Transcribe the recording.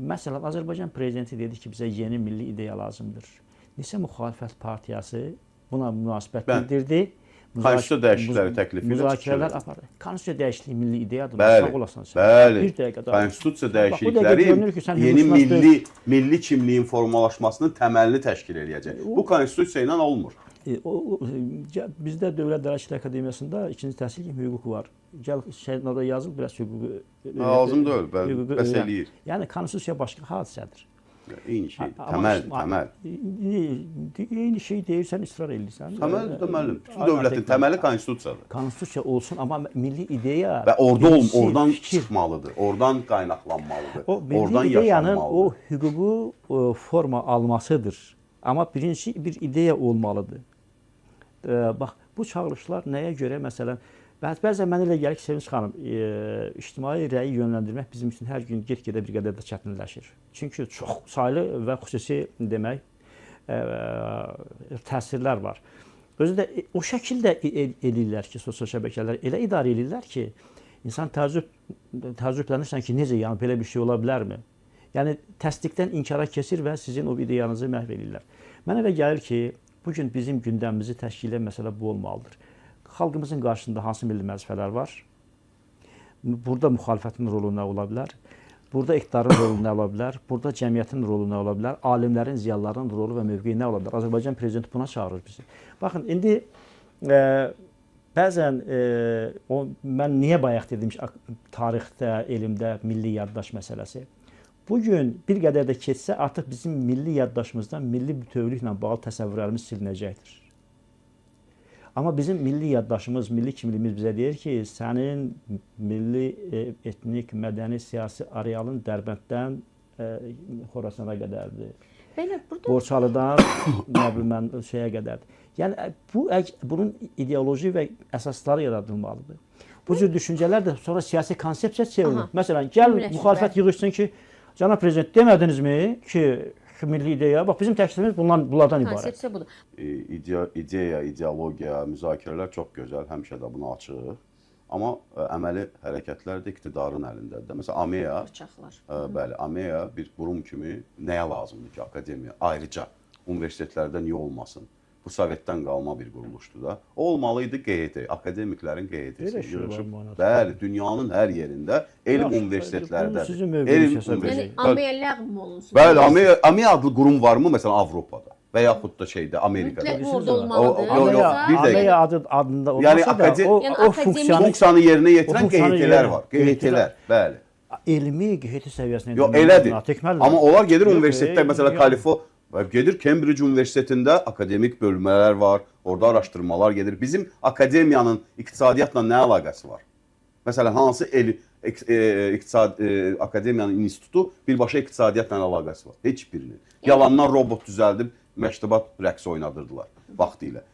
Məsələn, Azərbaycan prezidenti dedi ki, bizə yeni milli ideya lazımdır. Neçə müxalifət partiyası buna münasibət bildirdi. Konstitusiya dəyişiklikləri təklifi ilə müzakirələr apardı. Konstitusiya dəyişikliyi milli ideyadır. Bəli, konstitusiya dəyişiklikləri yeni milli kimliyin formalaşmasının təməlini təşkil edəcək. Bu konstitusiya ilə olmur. Bizdə Dövlət Dərəcələr Akademiyasında ikinci təhsil kimi hüquq var. Gəl şəhidlərdə yazılıb biraz hüququ. Lazım deyil, bəs eləyir. Yəni konstitusiya başqa hadisədir. Eyni şey, təməl. Eyni şey deyirsən, israr edirsən. Təməl deməli, bütün dövlətin təməli konstitusiyadır. Konstitusiya olsun, amma milli ideya və oradan çıxmalıdır, oradan qaynaqlanmalıdır, oradan yaşanmalıdır. O hüququ forma almasıdır. Amma birinci bir ideya olmalıdır. Bax, bu çağırışlar nəyə görə, məsələn, bəzən mənə elə gəlir ki, Sevinç xanım, ictimai rəyi yönləndirmək bizim üçün hər gün get-gedə bir qədər də çətinləşir. Çünki çox saylı və xüsusi demək təsirlər var. Özü də o şəkildə eləyirlər ki, sosial şəbəkələr elə idarə eləyirlər ki, insan təəccüblənirsən ki, necə, yəni belə bir şey ola bilərmi? Yəni təsdiqdən inkara keçir və sizin o ideyanızı məhv edirlər. Mənə elə gəlir ki, bugün bizim gündəmimizi təşkil edən məsələ bu olmalıdır. Xalqımızın qarşısında hansı milli vəzifələr var? Burada müxalifətin rolu nə ola bilər? Burada iqtidarın rolu nə ola bilər? Burada cəmiyyətin rolu nə ola bilər? Alimlərin, ziyalıların rolu və mövqeyi nə ola bilər? Azərbaycan prezidenti buna çağırır bizi. Baxın, indi bəzən mən niyə bayaq dedim ki, tarixdə, elmdə milli yaddaş məsələsi. Bugün bir qədər də keçsə, artıq bizim milli yaddaşımızdan milli bütövlüklə bağlı təsəvvürlərimiz silinəcəkdir. Amma bizim milli yaddaşımız, milli kimliyimiz bizə deyir ki, sənin milli, etnik, mədəni, siyasi arealın Dərbənddən Xorasana qədərdir. Borçalıdan şeyə qədərdir. Yəni, bunun ideoloji və əsasları yaradılmalıdır. Bu cür düşüncələr də sonra siyasi konsepsiya çevrilir. Məsələn, gəl müxalifət yığışsın ki, cənab prezident demədinizmi ki, milli ideya, bax bizim təklifimiz bunlardan ibarət. Konsepsiya budur. İdeya, ideologiya, müzakirələr çox gözəl, həmişə də buna açıq. Amma əməli hərəkətlər də iqtidarın əlindədir. Məsələn, AMEA bir qurum kimi nəyə lazımdır ki, akademiya? Ayrıca universitetlərdə niyə olmasın? Bu Sovetdən qalma bir quruluşdur da. O olmalıydı QHT, akademiklərin QHT-si yığışıb. Bəli, dünyanın hər yerində elm universitetlərdədir. Yəni, AMEA ləğv olunsun. Bəli, AMEA adlı qurum varmı məsələn Avropada və yaxud da Amerikada? Mütləq orada olmalıdır. AMEA adında olmasa da o funksiyanı yerinə yetirən QHT-lər var. QHT-lər, bəli. Elmi QHT səviyyəsində. Yox, elədir. Amma onlar gedir universitetdə, məsələn, gedir Cambridge Universitetində akademik bölmələr var, orada araşdırmalar gedir. Bizim akademiyanın iqtisadiyyatla nə əlaqəsi var? Məsələn, hansı akademiyanın institutu birbaşa iqtisadiyyatla əlaqəsi var? Heç birinin. Yalandan robot düzəldib məştubat rəqsi oynadırdılar vaxtı ilə.